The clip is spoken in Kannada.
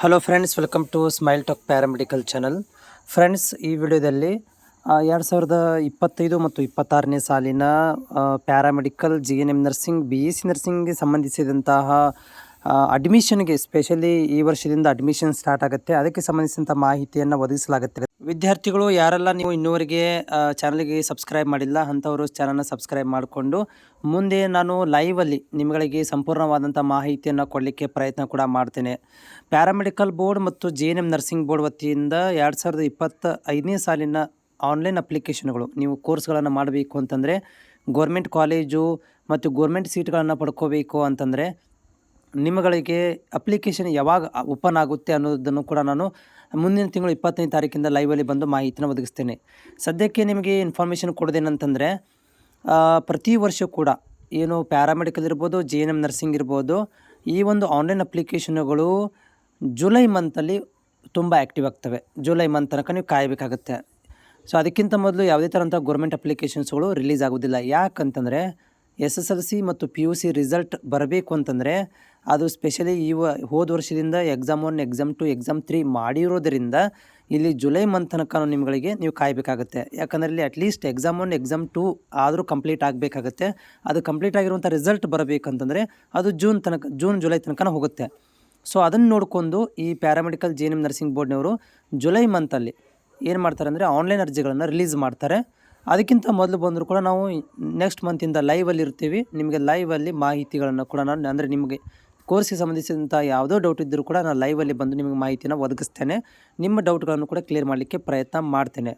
Hello friends, welcome to smile talk paramedical channel. Friends, ಈ ವಿಡಿಯೋದಲ್ಲಿ 2025 ಮತ್ತು 26ನೇ ಸಾಲಿನ ಪ್ಯಾರಾಮೆಡಿಕಲ್ GNM ನರ್ಸಿಂಗ್ BSc ನರ್ಸಿಂಗ್ಗೆ ಸಂಬಂಧಿಸಿದಂತಹ ಅಡ್ಮಿಷನ್ಗೆ ಸ್ಪೆಷಲಿ ಈ ವರ್ಷದಿಂದ ಅಡ್ಮಿಷನ್ ಸ್ಟಾರ್ಟ್ ಆಗುತ್ತೆ. ಅದಕ್ಕೆ ಸಂಬಂಧಿಸಿದಂಥ ಮಾಹಿತಿಯನ್ನು ಒದಗಿಸಲಾಗುತ್ತೆ. ವಿದ್ಯಾರ್ಥಿಗಳು ಯಾರೆಲ್ಲ ನೀವು ಇನ್ನೂವರೆಗೆ ಚಾನಲ್ಗೆ ಸಬ್ಸ್ಕ್ರೈಬ್ ಮಾಡಿಲ್ಲ ಅಂಥವರು ಚಾನಲ್ನ ಸಬ್ಸ್ಕ್ರೈಬ್ ಮಾಡಿಕೊಂಡು ಮುಂದೆ ನಾನು ಲೈವಲ್ಲಿ ನಿಮಗೆ ಸಂಪೂರ್ಣವಾದಂಥ ಮಾಹಿತಿಯನ್ನು ಕೊಡಲಿಕ್ಕೆ ಪ್ರಯತ್ನ ಕೂಡ ಮಾಡ್ತೇನೆ. ಪ್ಯಾರಾಮೆಡಿಕಲ್ ಬೋರ್ಡ್ ಮತ್ತು GNM ನರ್ಸಿಂಗ್ ಬೋರ್ಡ್ ವತಿಯಿಂದ 2025ನೇ ಸಾಲಿನ ಆನ್ಲೈನ್ ಅಪ್ಲಿಕೇಶನ್ಗಳು, ನೀವು ಕೋರ್ಸ್ಗಳನ್ನು ಮಾಡಬೇಕು ಅಂತಂದರೆ, ಗೋರ್ಮೆಂಟ್ ಕಾಲೇಜು ಮತ್ತು ಗೋರ್ಮೆಂಟ್ ಸೀಟ್ಗಳನ್ನು ಪಡ್ಕೋಬೇಕು ಅಂತಂದರೆ ನಿಮ್ಮಗಳಿಗೆ ಅಪ್ಲಿಕೇಶನ್ ಯಾವಾಗ ಓಪನ್ ಆಗುತ್ತೆ ಅನ್ನೋದನ್ನು ಕೂಡ ನಾನು ಮುಂದಿನ ತಿಂಗಳು 20ನೇ ತಾರೀಕಿಂದ ಲೈವಲ್ಲಿ ಬಂದು ಮಾಹಿತಿನ ಒದಗಿಸ್ತೇನೆ. ಸದ್ಯಕ್ಕೆ ನಿಮಗೆ ಇನ್ಫಾರ್ಮೇಷನ್ ಕೊಡೋದೇನಂತಂದರೆ, ಪ್ರತಿ ವರ್ಷ ಕೂಡ ಏನು ಪ್ಯಾರಾಮೆಡಿಕಲ್ ಇರ್ಬೋದು, GNM ನರ್ಸಿಂಗ್ ಇರ್ಬೋದು, ಈ ಒಂದು ಆನ್ಲೈನ್ ಅಪ್ಲಿಕೇಶನ್ಗಳು ಜುಲೈ ಮಂತಲ್ಲಿ ತುಂಬ ಆ್ಯಕ್ಟಿವ್ ಆಗ್ತವೆ. ಜುಲೈ ಮಂತ್ ತನಕ ನೀವು ಕಾಯಬೇಕಾಗುತ್ತೆ. ಸೊ ಅದಕ್ಕಿಂತ ಮೊದಲು ಯಾವುದೇ ಥರಂಥ ಗೋರ್ಮೆಂಟ್ ಅಪ್ಲಿಕೇಶನ್ಸ್ಗಳು ರಿಲೀಸ್ ಆಗೋದಿಲ್ಲ. ಯಾಕಂತಂದರೆ SSLC ಮತ್ತು PUC ರಿಸಲ್ಟ್ ಬರಬೇಕು ಅಂತಂದರೆ ಅದು ಸ್ಪೆಷಲಿ ಹೋದ ವರ್ಷದಿಂದ ಎಕ್ಸಾಮ್ 1, ಎಕ್ಸಾಮ್ 2, ಎಕ್ಸಾಮ್ 3 ಮಾಡಿರೋದರಿಂದ ಇಲ್ಲಿ ಜುಲೈ ಮಂತ್ ತನಕ ನಿಮಗೆ ನೀವು ಕಾಯಬೇಕಾಗುತ್ತೆ. ಯಾಕಂದರೆ ಇಲ್ಲಿ ಅಟ್ಲೀಸ್ಟ್ ಎಕ್ಸಾಮ್ 1, ಎಕ್ಸಾಮ್ 2 ಆದರೂ ಕಂಪ್ಲೀಟ್ ಆಗಬೇಕಾಗುತ್ತೆ. ಅದು ಕಂಪ್ಲೀಟ್ ಆಗಿರುವಂಥ ರಿಸಲ್ಟ್ ಬರಬೇಕಂತಂದರೆ ಅದು ಜೂನ್ ಜುಲೈ ತನಕ ಹೋಗುತ್ತೆ. ಸೊ ಅದನ್ನು ನೋಡಿಕೊಂಡು ಈ ಪ್ಯಾರಾಮೆಡಿಕಲ್ GNM ನರ್ಸಿಂಗ್ ಬೋರ್ಡ್ನವರು ಜುಲೈ ಮಂತಲ್ಲಿ ಏನು ಮಾಡ್ತಾರೆ ಅಂದರೆ ಆನ್ಲೈನ್ ಅರ್ಜಿಗಳನ್ನು ರಿಲೀಸ್ ಮಾಡ್ತಾರೆ. ಅದಕ್ಕಿಂತ ಮೊದಲು ಬಂದರೂ ಕೂಡ ನಾವು ನೆಕ್ಸ್ಟ್ ಮಂತಿಂದ ಲೈವಲ್ಲಿ ಇರ್ತೀವಿ. ನಿಮಗೆ ಲೈವಲ್ಲಿ ಮಾಹಿತಿಗಳನ್ನು ಕೂಡ ನಾನು ಅಂದರೆ ನಿಮಗೆ ಕೋರ್ಸ್ಗೆ ಸಂಬಂಧಿಸಿದಂಥ ಯಾವುದೋ ಡೌಟ್ ಇದ್ದರೂ ಕೂಡ ನಾನು ಲೈವಲ್ಲಿ ಬಂದು ನಿಮಗೆ ಮಾಹಿತಿನ ಒದಗಿಸ್ತೇನೆ. ನಿಮ್ಮ ಡೌಟ್ಗಳನ್ನು ಕೂಡ ಕ್ಲಿಯರ್ ಮಾಡಲಿಕ್ಕೆ ಪ್ರಯತ್ನ ಮಾಡ್ತೇನೆ.